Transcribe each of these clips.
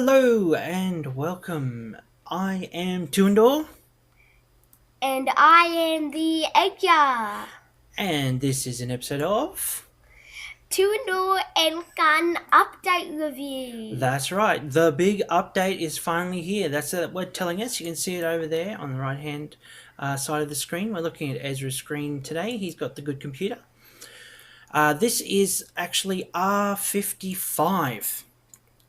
Hello and welcome. I am Tuandor, And I am the Edgar. and this is an episode of. Tuandor and Gun Update Review. That's right, the big update is finally here. That's what we're telling us. You can see it over there on the right hand side of the screen. We're looking at Ezra's screen today. He's got the good computer. This is actually R55.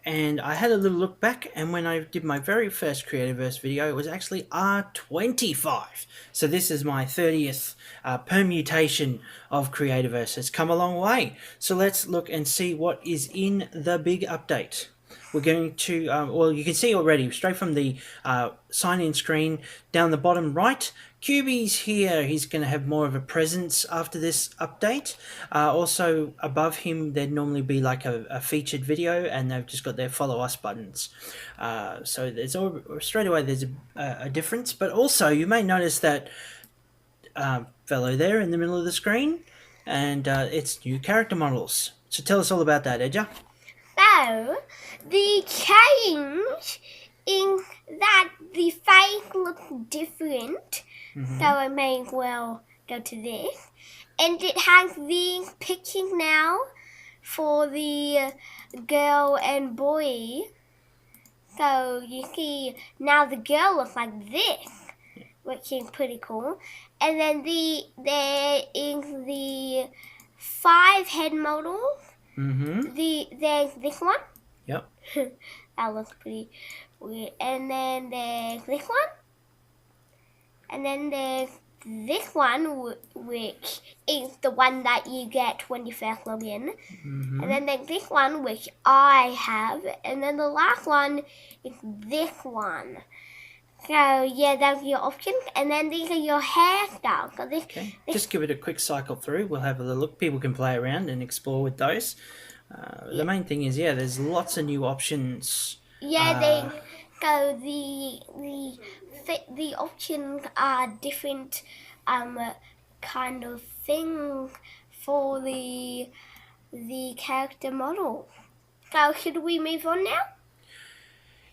And I had a little look back, and when I did my very first Creativerse video, it was actually R25. So this is my 30th permutation of Creativerse. It's come a long way. So let's look and see what is in the big update. We're going to, well, you can see already, straight from the sign-in screen, down the bottom right, QB's here. He's going to have more of a presence after this update. Also, above him, there'd normally be like a featured video, and they've just got their follow us buttons. So there's straight away there's a difference. But also, you may notice that fellow there in the middle of the screen, and it's new character models. So tell us all about that, Edja. So, the change in that the face looks different. So I may well go to this. And it has these pictures now for the girl and boy. So you see now the girl looks like this, which is pretty cool. And then there is the 5 head models. There's this one. Yep. That looks pretty weird. And then there's this one. And then there's this one, which is the one that you get when you first log in. And then there's this one, which I have. And then the last one is this one. So, yeah, that's your options. And then these are your hairstyles. So Okay, just give it a quick cycle through. We'll have a little look. People can play around and explore with those. The main thing is, yeah, there's lots of new options. Yeah, so the options are different kind of things for the character model. So should we move on now?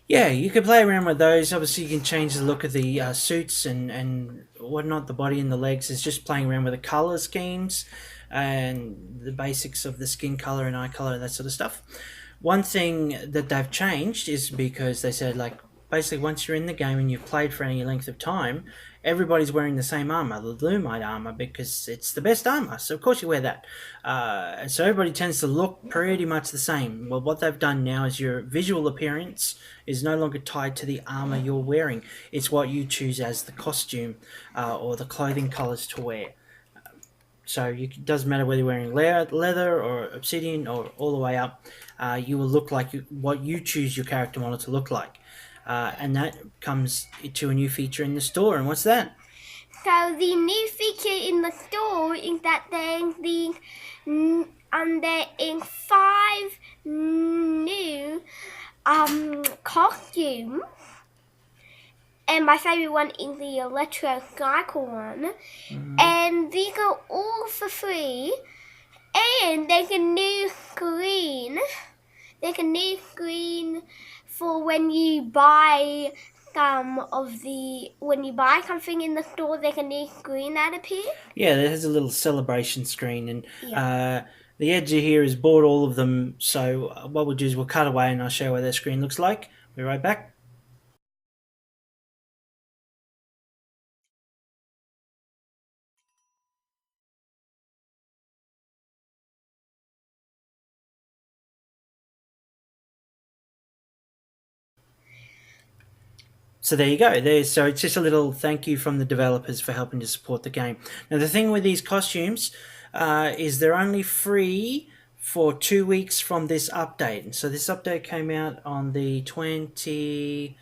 Yeah, you can play around with those. Obviously, you can change the look of the suits and whatnot, the body and the legs. Is just playing around with the color schemes and the basics of the skin color and eye color and that sort of stuff. One thing that they've changed is because they said, like, basically once you're in the game and you've played for any length of time, everybody's wearing the same armor, the Lumite armor, because it's the best armor. So of course you wear that. And so everybody tends to look pretty much the same. Well, what they've done now is your visual appearance is no longer tied to the armor you're wearing. It's what you choose as the costume or the clothing colors to wear. So it doesn't matter whether you're wearing leather or obsidian or all the way up. You will look like what you choose your character model to look like. And that comes to a new feature in the store. And what's that? So the new feature in the store is that there is 5 new costumes. And my favorite one is the electro cycle one. And these are all for free. And there's a new screen. There's a new screen for when you buy when you buy something in the store, there's a new screen that appears. Yeah, there has a little celebration screen, and the Edger here has bought all of them. So what we'll do is we'll cut away, and I'll show you what their screen looks like. We'll be right back. So there you go. So it's just a little thank you from the developers for helping to support the game. Now the thing with these costumes is they're only free for 2 weeks from this update. And so this update came out on the 24th,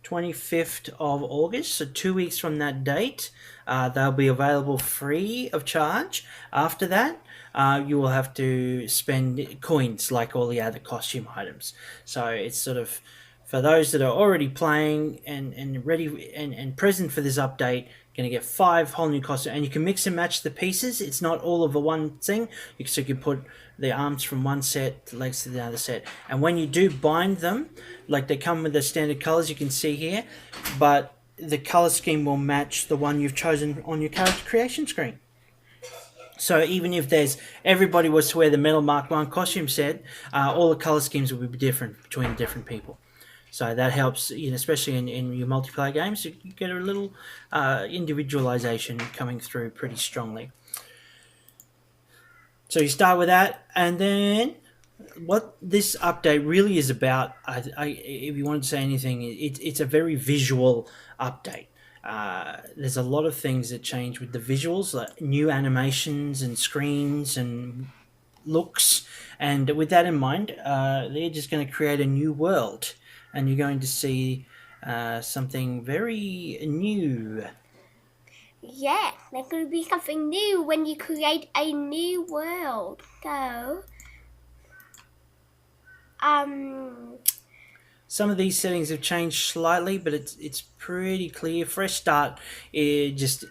25th of August. So 2 weeks from that date, they'll be available free of charge. After that, you will have to spend coins like all the other costume items. So it's sort of For those that are already playing and ready and present for this update, going to get 5 whole new costumes, and you can mix and match the pieces. It's not all of a one thing. So you can put the arms from one set, the legs to the other set, and when you do bind them, like they come with the standard colors you can see here, but the color scheme will match the one you've chosen on your character creation screen. So even if everybody was to wear the Metal Mark 1 costume set, all the color schemes will be different between different people. So that helps, especially in your multiplayer games, you get a little individualization coming through pretty strongly. So you start with that, and then what this update really is about, if you wanted to say anything, it's a very visual update. There's a lot of things that change with the visuals, like new animations and screens and looks. And with that in mind, they're just going to create a new world, and you're going to see something very new. Yeah, there could be something new when you create a new world. So, some of these settings have changed slightly, but it's pretty clear. Fresh start, just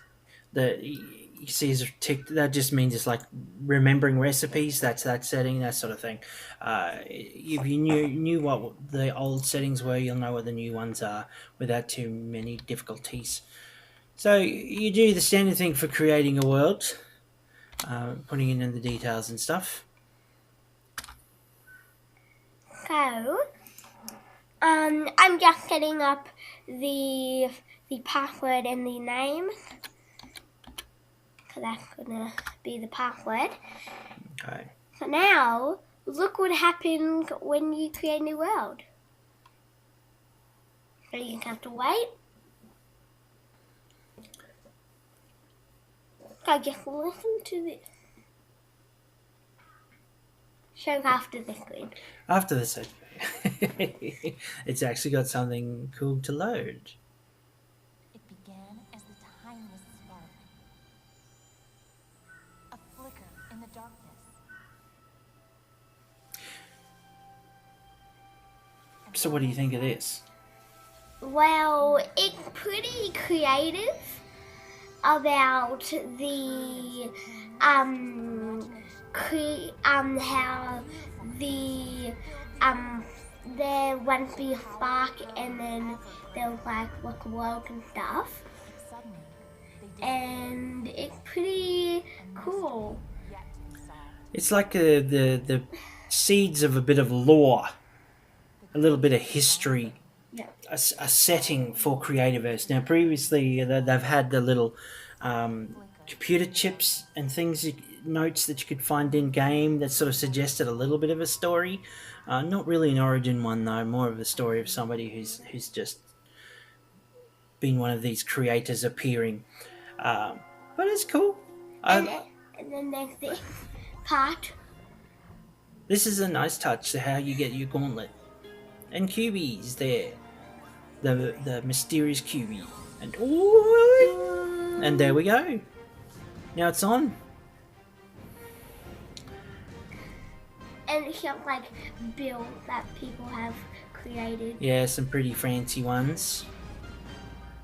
the you see is ticked. That just means it's like remembering recipes. That's that setting, that sort of thing. If you knew what the old settings were, you'll know what the new ones are without too many difficulties. So you do the standard thing for creating a world, putting in the details and stuff. So, I'm just setting up the password and the name. So that's gonna be the password. Okay. So now, look what happened when you create a new world. So you have to wait. So just listen to this. Show after the screen. After the segment, it's actually got something cool to load. It began as the tiniest spark, a flicker in the darkness. So what do you think of this? Well, it's pretty creative about the how the there won't be a spark and then they'll like look world and stuff, Suddenly, they and it's pretty cool. It's like the seeds of a bit of lore, a little bit of history, Yeah. a setting for Creativerse. Now, previously they've had the little computer chips and things, notes that you could find in game that sort of suggested a little bit of a story. Not really an origin one though, more of a story of somebody who's just been one of these creators appearing. But it's cool. And then there's this part. This is a nice touch to how you get your gauntlet. And QB's there. The mysterious QB. And ooh, and there we go. Now it's on. And it's just like builds that people have created. Yeah, some pretty fancy ones.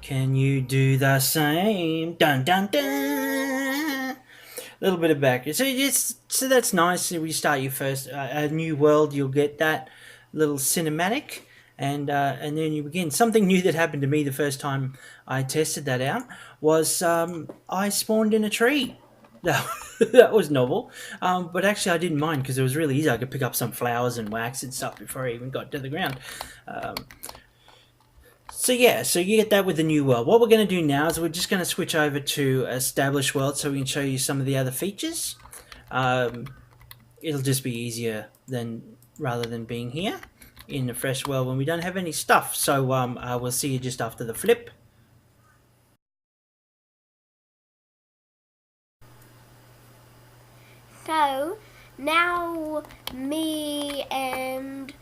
Can you do the same? Dun dun dun. A little bit of back. So that's nice. If you start your first a new world, you'll get that little cinematic, and then you begin. Something new that happened to me the first time I tested that out was I spawned in a tree. That was novel, but actually I didn't mind because it was really easy. I could pick up some flowers and wax and stuff before I even got to the ground. So you get that with the new world. What we're going to do now is we're just going to switch over to established world so we can show you some of the other features. It'll just be easier rather than being here in the fresh world when we don't have any stuff. So we'll see you just after the flip. So now me and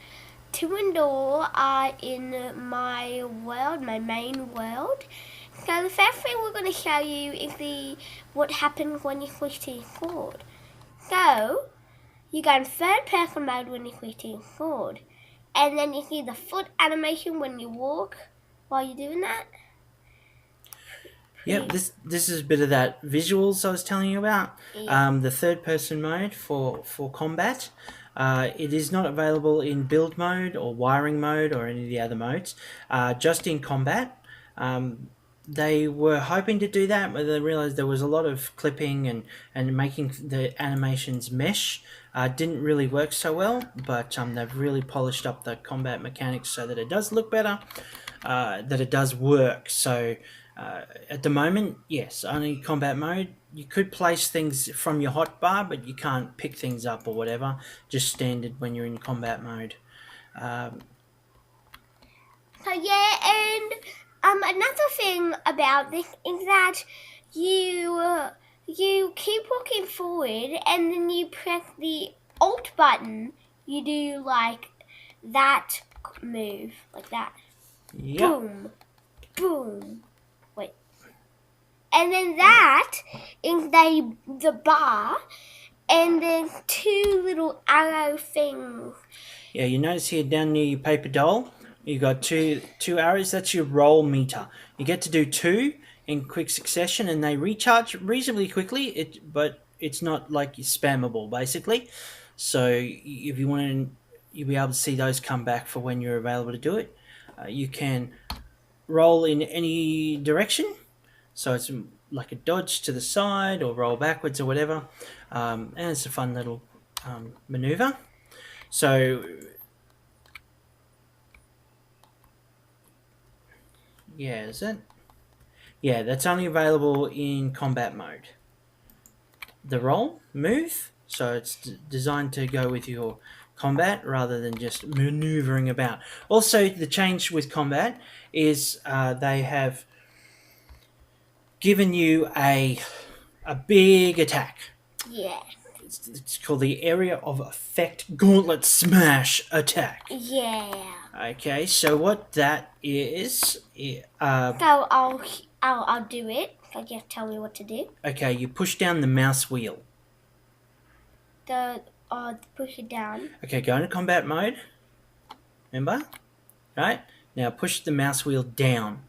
Tuandor are in my world, my main world. So the first thing we're going to show you is what happens when you switch to forward. So you go in third person mode when you switch to forward. and then you see the foot animation when you walk while you're doing that. Yep, this is a bit of that visuals I was telling you about. Yeah. The third person mode for combat. It is not available in build mode or wiring mode or any of the other modes. Just in combat. They were hoping to do that, but they realized there was a lot of clipping and making the animations mesh. Didn't really work so well, but they've really polished up the combat mechanics so that it does look better, that it does work. So at the moment, yes, only combat mode. You could place things from your hotbar, but you can't pick things up or whatever. Just standard when you're in combat mode. So yeah, and another thing about this is that you keep walking forward, and then you press the Alt button. You do like that move, like that. Yep. Boom, boom. Wait, and then that is the bar, and then two little arrow things. Yeah, you notice here down near your paper doll, you got two arrows. That's your roll meter. You get to do 2 in quick succession, and they recharge reasonably quickly. But it's not like you're spammable, basically. So if you want to, you'll be able to see those come back for when you're available to do it. You can roll in any direction, so it's like a dodge to the side or roll backwards or whatever, and it's a fun little maneuver. So yeah, is it? Yeah, that's only available in combat mode. The roll move, so it's designed to go with your combat rather than just maneuvering about. Also, the change with combat is they have given you a big attack. Yeah. It's called the Area of Effect Gauntlet Smash Attack. Yeah. Okay, so what that is... So I'll do it. So just tell me what to do. Okay, you push down the mouse wheel. Push it down. Okay, go into combat mode. Remember? Right? Now push the mouse wheel down.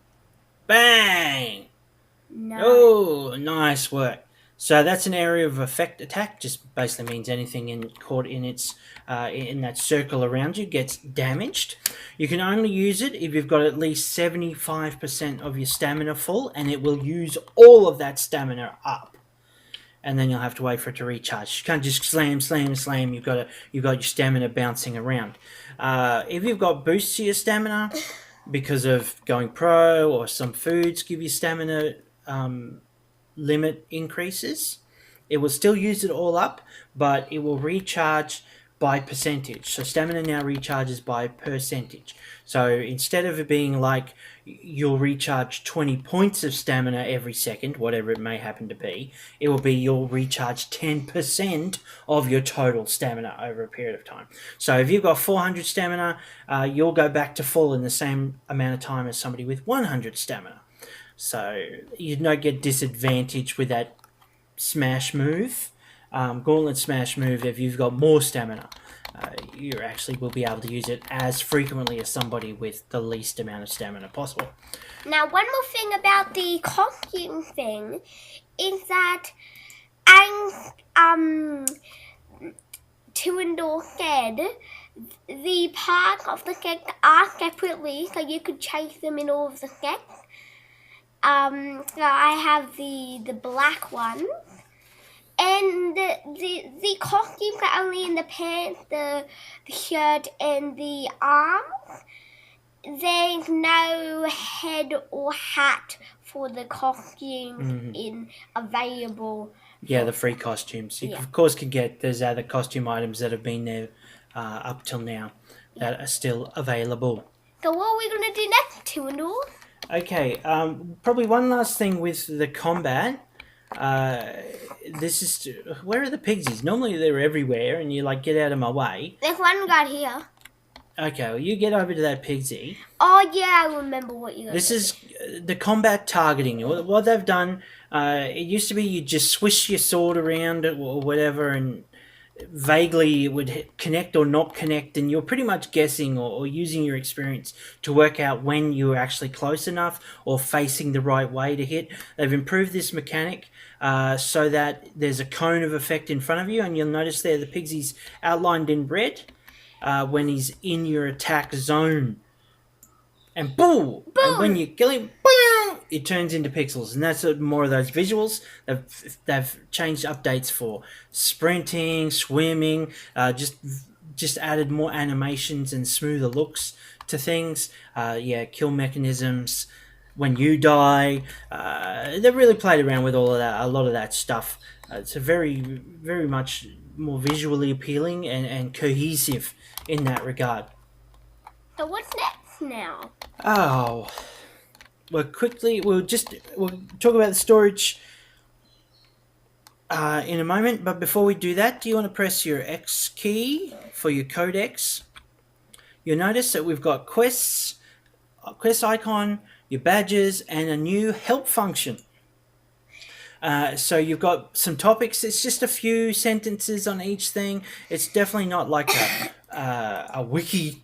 Bang! No. Oh, nice work. So that's an area of effect attack. Just basically means anything caught in its in that circle around you gets damaged. You can only use it if you've got at least 75% of your stamina full, and it will use all of that stamina up. And then you'll have to wait for it to recharge. You can't just slam. You've got your stamina bouncing around. If you've got boosts to your stamina because of going pro or some foods give you stamina limit increases, it will still use it all up, but it will recharge by percentage. So stamina now recharges by percentage. So instead of it being like you'll recharge 20 points of stamina every second, whatever it may happen to be, it will be you'll recharge 10% of your total stamina over a period of time. So if you've got 400 stamina, you'll go back to full in the same amount of time as somebody with 100 stamina. So you don't get disadvantaged with that smash move, gauntlet smash move. If you've got more stamina, you actually will be able to use it as frequently as somebody with the least amount of stamina possible. Now, one more thing about the costume thing is that, Tuandor said the parts of the set are separately, so you could chase them in all of the sets. So I have the black one, and the costumes are only in the pants, the shirt, and the arms. There's no head or hat for the costumes in available. Yeah, the free costumes. You of course can get, there's other costume items that have been there up till now that are still available. So what are we going to do next, Tuandor? Okay, probably one last thing with the combat. This is where are the pigsies? Normally they're everywhere, and you like get out of my way. There's one guy here. Okay, well you get over to that pigsy. Oh yeah, I remember what you. This is the combat targeting. What they've done. It used to be you just swish your sword around or whatever, and vaguely it would connect or not connect, and you're pretty much guessing or using your experience to work out when you're actually close enough or facing the right way to hit. They've improved this mechanic so that there's a cone of effect in front of you, and you'll notice there the Pigsy's outlined in red when he's in your attack zone. And boom! And when you kill him, boom, it turns into pixels, and that's more of those visuals. They've changed updates for sprinting, swimming, just added more animations and smoother looks to things. Kill mechanisms when you die. They've really played around with all of that, a lot of that stuff. It's a very much more visually appealing and cohesive in that regard. So what's next now? Oh, we'll talk about the storage in a moment. But before we do that, do you want to press your X key for your codex? You'll notice that we've got quests, quest icon, your badges, and a new help function. So you've got some topics. It's just a few sentences on each thing. It's definitely not like a wiki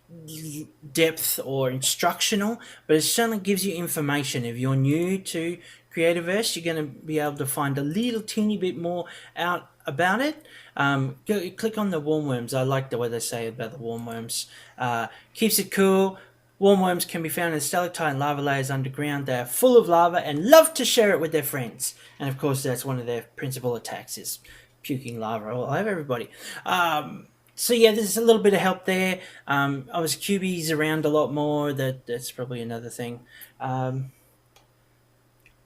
depth or instructional, but it certainly gives you information. If you're new to Creativerse, you're going to be able to find a little teeny bit more out about it. Click on the warmworms. I like the way they say about the warmworms. Keeps it cool. Warmworms can be found in stalactite and lava layers underground. They are full of lava and love to share it with their friends. And of course, that's one of their principal attacks is puking lava all over everybody. So yeah, there's a little bit of help there. Obviously, QB's around a lot more. That's probably another thing. Okay,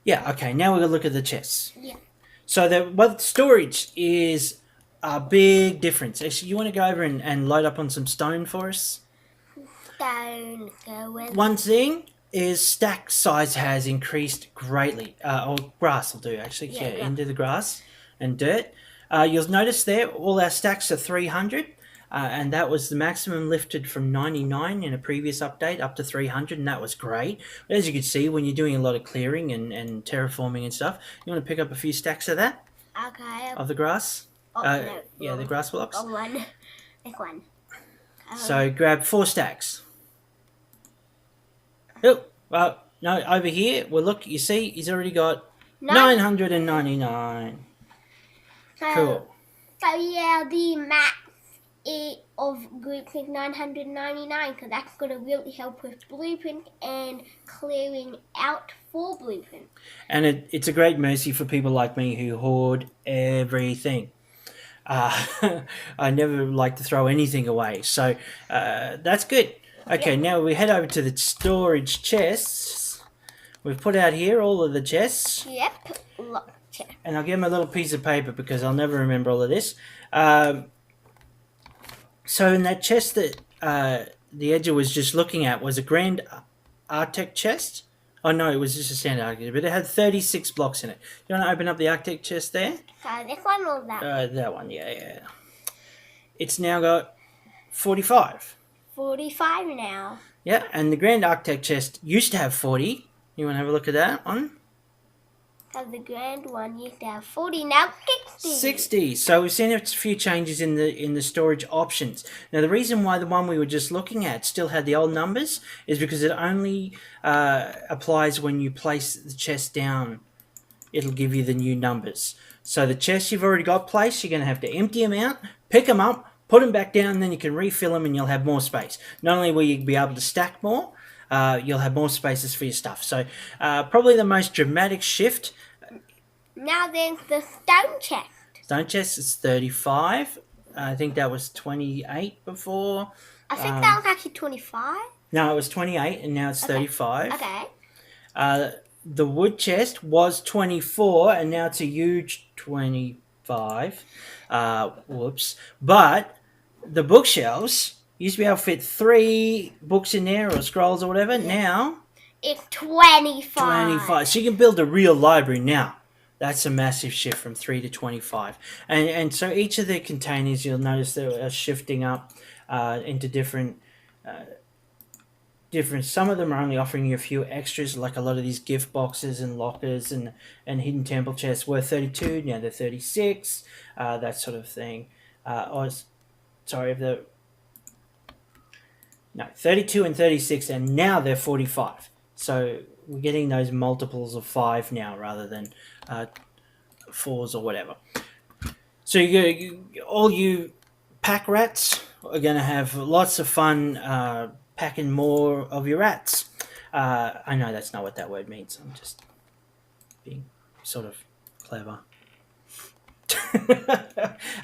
now we're going to look at the chests. Yeah. So the storage is a big difference. Actually, you want to go over and load up on some stone for us? Stone. Go with. One thing is stack size has increased greatly. Or grass will do, actually. Yeah, into the grass and dirt. You'll notice there all our stacks are 300. And that was the maximum lifted from 99 in a previous update up to 300, and that was great. But as you can see, when you're doing a lot of clearing and terraforming and stuff, you want to pick up a few stacks of that? Okay. Of the grass? No. Yeah, the grass blocks. One. This one. So grab 4 stacks. Oh, well, no, over here, well, look, you see, he's already got 999. Cool. So, yeah, the max of grouping 999, because that's going to really help with blueprint and clearing out for blueprint. And it's a great mercy for people like me who hoard everything. I never like to throw anything away, so that's good. Okay, Now we head over to the storage chests. We've put out here all of the chests. Yep, lock chest. And I'll give them a little piece of paper because I'll never remember all of this. So in that chest that the Edger was just looking at was a Grand Arctic chest. Oh no, it was just a standard Arctic, but it had 36 blocks in it. You want to open up the Arctic chest there? So this one or that? That one, yeah. It's now got 45. 45 now. Yeah, and the Grand Arctic chest used to have 40. You want to have a look at that one? So the grand one used to have 40, now 60. 60. So we've seen a few changes in the storage options. Now the reason why the one we were just looking at still had the old numbers is because it only applies when you place the chest down. It'll give you the new numbers. So the chests you've already got placed, you're going to have to empty them out, pick them up, put them back down, and then you can refill them and you'll have more space. Not only will you be able to stack more, you'll have more spaces for your stuff. So probably the most dramatic shift. Now then, the stone chest. Stone chest is 35. I think that was 28 before. I think that was actually 25. No, it was 28 and now it's 35. Okay. The wood chest was 24 and now it's a huge 25. Whoops. But the bookshelves used to be able to fit 3 books in there or scrolls or whatever. Yeah. Now it's 25. 25. So you can build a real library now. That's a massive shift from 3 to 25. And so each of the containers, you'll notice they are shifting up into different... Some of them are only offering you a few extras, like a lot of these gift boxes and lockers and hidden temple chests were 32, now they're 36, that sort of thing. Sorry, of the no 32 and 36, and now they're 45. So we're getting those multiples of 5 now rather than 4s or whatever. So all you pack rats are going to have lots of fun packing more of your rats. I know that's not what that word means. I'm just being sort of clever.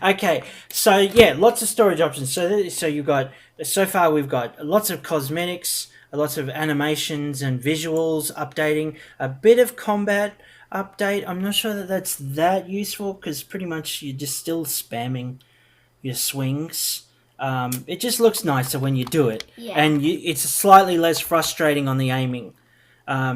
Okay, so yeah, lots of storage options. So you've got, so far we've got lots of cosmetics, lots of animations and visuals updating, a bit of combat update. I'm not sure that that's that useful because pretty much you're just still spamming your swings. It just looks nicer when you do it, Yeah. and it's slightly less frustrating on the aiming.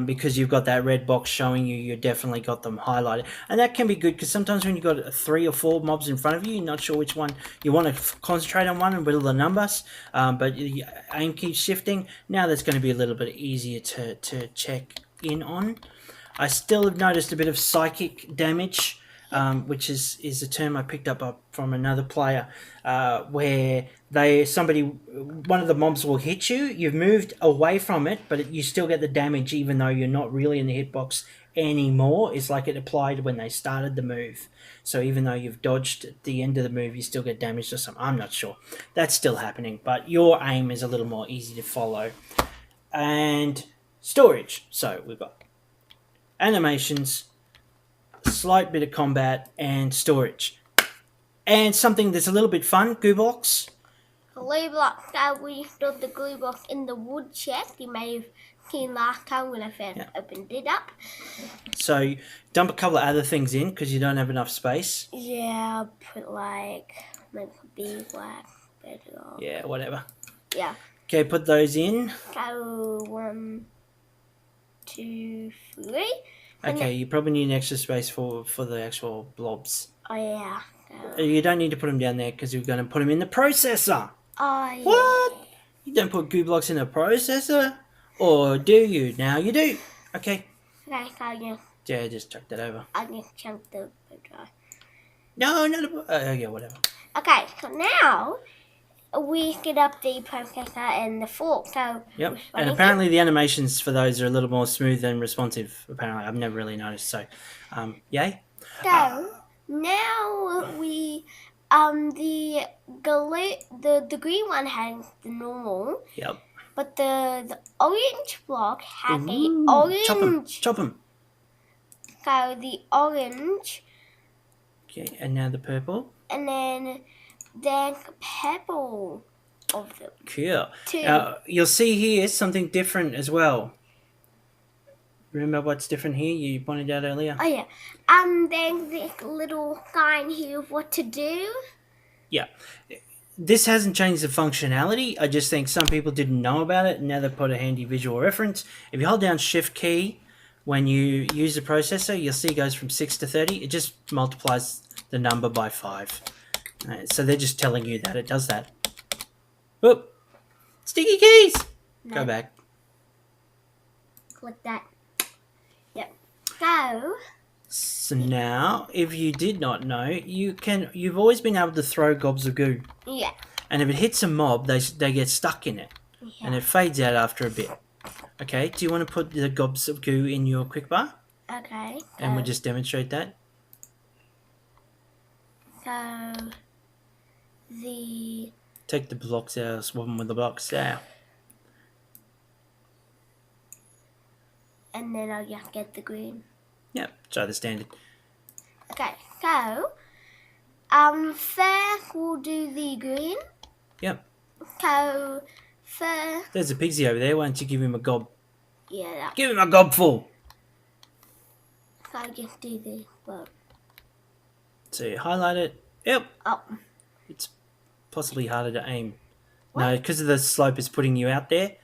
Because you've got that red box showing you definitely got them highlighted, and that can be good because sometimes when you've got 3 or 4 mobs in front of you, you're not sure which one you want to concentrate on, one and whittle the numbers, but your aim keeps shifting. Now that's going to be a little bit easier to check in on. I still have noticed a bit of psychic damage, which is a term I picked up from another player, where one of the mobs will hit you. You've moved away from it, but you still get the damage even though you're not really in the hitbox anymore. It's like it applied when they started the move. So even though you've dodged at the end of the move, you still get damaged or something. I'm not sure. That's still happening, but your aim is a little more easy to follow. And storage. So we've got animations, slight bit of combat, and storage. And something that's a little bit fun, goo blocks. Glue block. We stored the glue block in the wood chest. You may have seen last time when I first opened it up. So dump a couple of other things in because you don't have enough space. Yeah, I'll put like maybe beeswax. Yeah, whatever. Yeah. Okay, put those in. So 1, 2, 3. Okay, you probably need an extra space for the actual blobs. Oh yeah. You don't need to put them down there because you're going to put them in the processor. Oh yeah. What? You don't put goo blocks in a processor? Or do you? Now you do. Okay. Okay, so Yeah, just chuck that over. I just chunked the drive. No, yeah, whatever. Okay, so now we get up the processor and the fork. So yep, and apparently the animations for those are a little more smooth and responsive. Apparently, I've never really noticed. So, yay. So now we the green one has the normal. Yep. But the orange block has a orange. Chop them. So the orange. Okay, and now the purple. And then there's purple of them. Cool. Now, you'll see here something different as well. Remember what's different here? You pointed out earlier. Oh yeah. There's this little sign here of what to do. Yeah. This hasn't changed the functionality. I just think some people didn't know about it, and now they've put a handy visual reference. If you hold down Shift key when you use the processor, you'll see it goes from 6 to 30. It just multiplies the number by 5. So they're just telling you that it does that. Whoop! Sticky keys! No. Go back. Click that. Yep. So now, if you did not know, you've always been able to throw gobs of goo. Yeah. And if it hits a mob, they get stuck in it. Yeah. And it fades out after a bit. Okay, do you want to put the gobs of goo in your quick bar? Okay. And we'll just demonstrate that. So take the blocks out, swap them with the blocks out. And then I'll just get the green. Yep, try the standard. Okay, so first we'll do the green. Yep. So first. There's a pigsy over there. Why don't you give him a gob? Yeah. Give him a gobful. So I'll just do the well. So you highlight it. Yep. Oh. It's possibly harder to aim. What? No, because of the slope is putting you out there.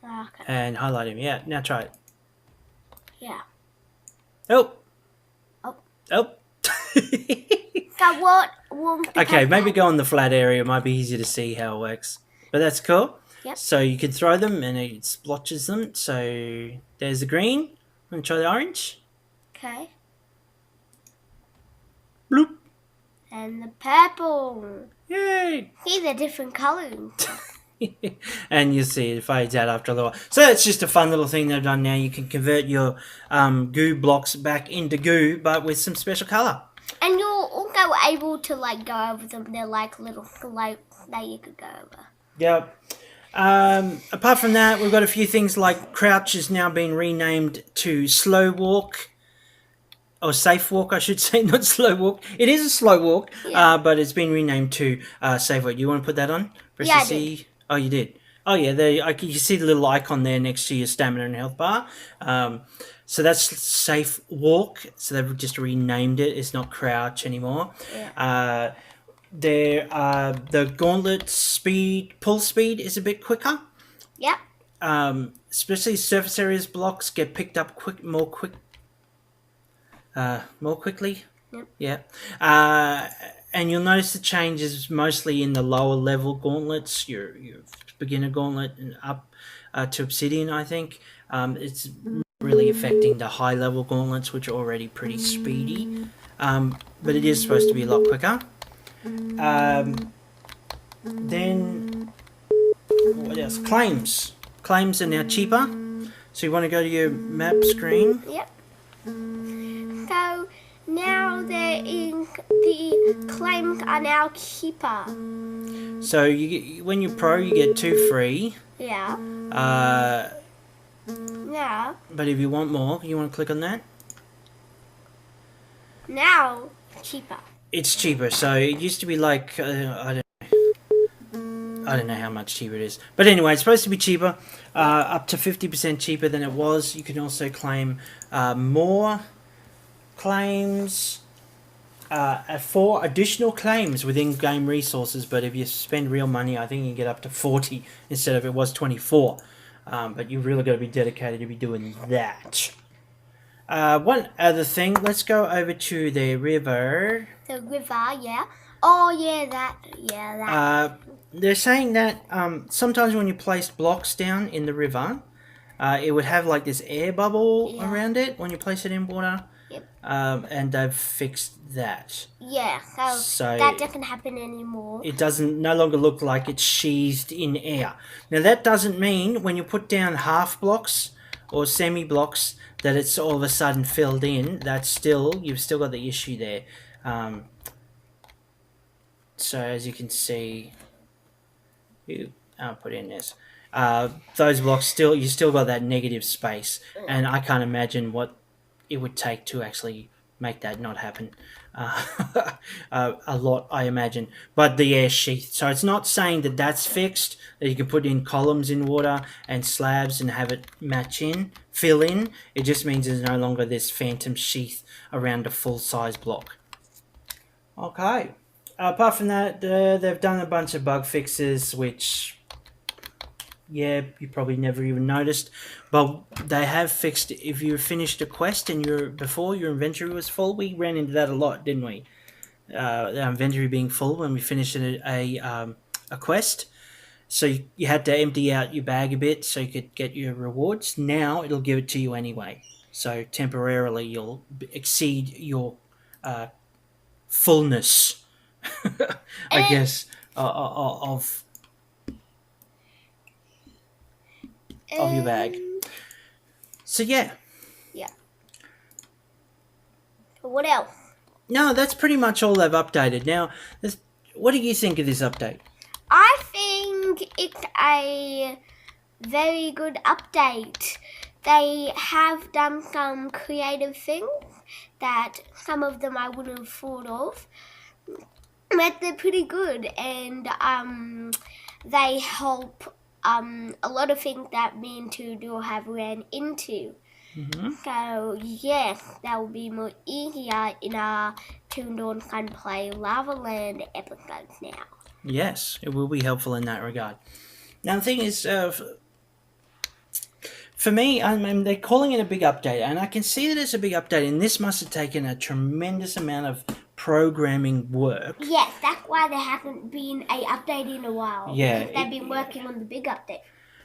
Okay. And highlight him. Yeah, now try it. Yeah. Oh. Oh. Oh. So what? Okay, maybe go on the flat area. It might be easier to see how it works. But that's cool. Yep. So you can throw them and it splotches them. So there's the green. Want to try the orange? Okay. Bloop. And the purple. Yay! These are different colours. And you see it fades out after a little while. So it's just a fun little thing they've done now. You can convert your goo blocks back into goo, but with some special colour. And you're also able to like go over them. They're like little floats that you could go over. Yep. Apart from that, we've got a few things like Crouch is now being renamed to Slow Walk. Or Safe Walk, I should say, not Slow Walk. It is a slow walk, but it's been renamed to Safe Walk. You want to put that on? Press Yeah, the C. Oh, you did. Oh, yeah. There, you see the little icon there next to your stamina and health bar. So that's Safe Walk. So they've just renamed it. It's not Crouch anymore. Yeah. The gauntlet pull speed is a bit quicker. Yep. Especially surface areas blocks get picked up more quickly. Yep. Yeah. And you'll notice the changes mostly in the lower level gauntlets, your beginner gauntlet and up to obsidian, I think. It's really affecting the high level gauntlets, which are already pretty speedy. But it is supposed to be a lot quicker. Then what else? Claims are now cheaper, so you want to go to your map screen. Yep. So now the claims are now cheaper. So when you're pro, you get 2 free. Yeah. Now But if you want more, you want to click on that. cheaper. It's cheaper. So it used to be like I don't know how much cheaper it is. But anyway, it's supposed to be cheaper, up to 50% cheaper than it was. You can also claim more claims, 4 additional claims within game resources. But if you spend real money, I think you can get up to 40 instead of it was 24. But you've really got to be dedicated to be doing that. One other thing, let's go over to the river. The river, yeah. Oh, yeah, that. They're saying that sometimes when you placed blocks down in the river, it would have like this air bubble around it when you place it in water. Yep. And they've fixed that. Yeah, so that doesn't happen anymore. It doesn't no longer look like it's sheathed in air. Now that doesn't mean when you put down half blocks or semi blocks that it's all of a sudden filled in. You've still got the issue there. So as you can see, I'll put in this. Those blocks you still got that negative space, and I can't imagine what it would take to actually make that not happen. A lot, I imagine. But the air sheath. So it's not saying that that's fixed, that you can put in columns in water and slabs and have it fill in. It just means there's no longer this phantom sheath around a full-size block. Okay. Apart from that, they've done a bunch of bug fixes, which, yeah, you probably never even noticed. But they have fixed, if you finished a quest and before your inventory was full, we ran into that a lot, didn't we? The inventory being full when we finished a quest. So you had to empty out your bag a bit so you could get your rewards. Now it'll give it to you anyway. So temporarily you'll exceed your fullness, I guess, of your bag. So yeah. Yeah. What else? No, that's pretty much all they've updated. Now, what do you think of this update? I think it's a very good update. They have done some creative things that some of them I wouldn't have thought of, but they're pretty good, and they help a lot of things that me and Tuandor have ran into. Mm-hmm. So yes, that will be more easier in our Tuandor Can Play Lava Land episodes now. Yes, it will be helpful in that regard. Now the thing is, for me, they're calling it a big update, and I can see that it's a big update, and this must have taken a tremendous amount of programming work. Yes, that's why there hasn't been an update in a while. Yeah. Because they've been working on the big update.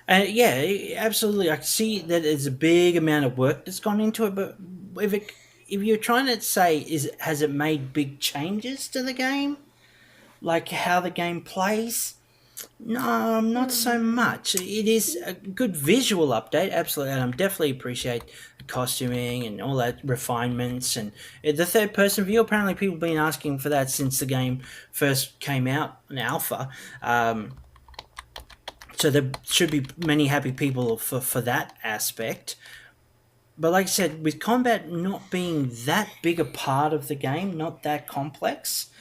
Yeah, absolutely. I can see that there's a big amount of work that's gone into it, but if you're trying to say, has it made big changes to the game, like how the game plays? No, not so much. It is a good visual update, absolutely, and I definitely appreciate the costuming and all that refinements and the third person view. Apparently, people have been asking for that since the game first came out in alpha. So there should be many happy people for that aspect. But like I said, with combat not being that big a part of the game, not that complex,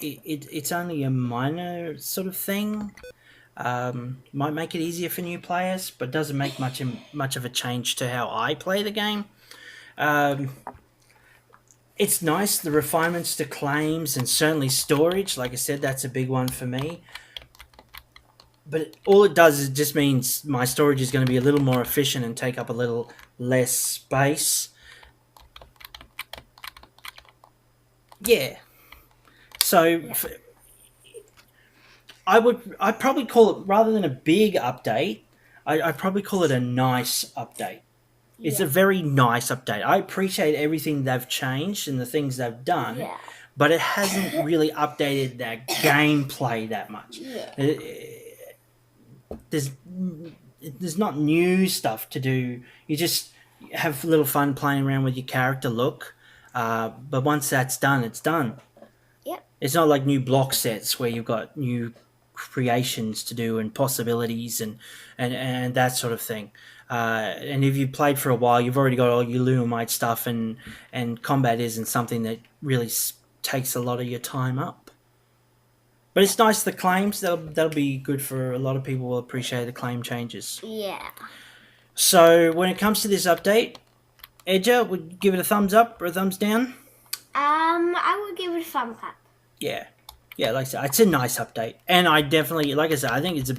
it's only a minor sort of thing. Might make it easier for new players, but doesn't make much of a change to how I play the game. It's nice, the refinements to claims and certainly storage. Like I said, that's a big one for me. But all it does is just means my storage is going to be a little more efficient and take up a little less space. Yeah. So I'd probably call it, rather than a big update, I'd probably call it a nice update. It's a very nice update. I appreciate everything they've changed and the things they've done, but it hasn't really updated that gameplay that much. There's not new stuff to do. You just have a little fun playing around with your character look. But once that's done, it's done. Yep. It's not like new block sets where you've got new creations to do and possibilities and that sort of thing. And if you've played for a while, you've already got all your Lunamite stuff, and combat isn't something that really takes a lot of your time up. But it's nice, the claims, that'll be good for a lot of people. Will appreciate the claim changes. Yeah. So when it comes to this update, Edger would give it a thumbs up or a thumbs down? I would give it a thumbs up. Yeah, like I said, it's a nice update, and I definitely, like I said, I think it's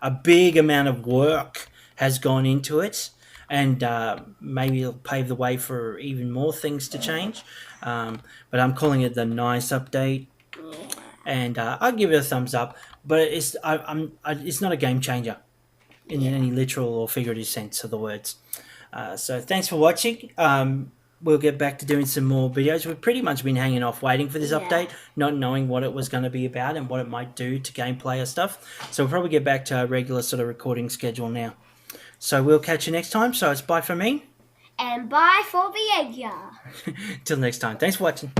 a big amount of work has gone into it, and maybe it'll pave the way for even more things to change. But I'm calling it the nice update, and I'll give it a thumbs up. But it's not a game changer in any literal or figurative sense of the words. So thanks for watching. We'll get back to doing some more videos. We've pretty much been hanging off waiting for this update, not knowing what it was going to be about and what it might do to gameplay or stuff. So we'll probably get back to our regular sort of recording schedule now. So we'll catch you next time. So it's bye from me. And bye for the Edgar. Till next time. Thanks for watching.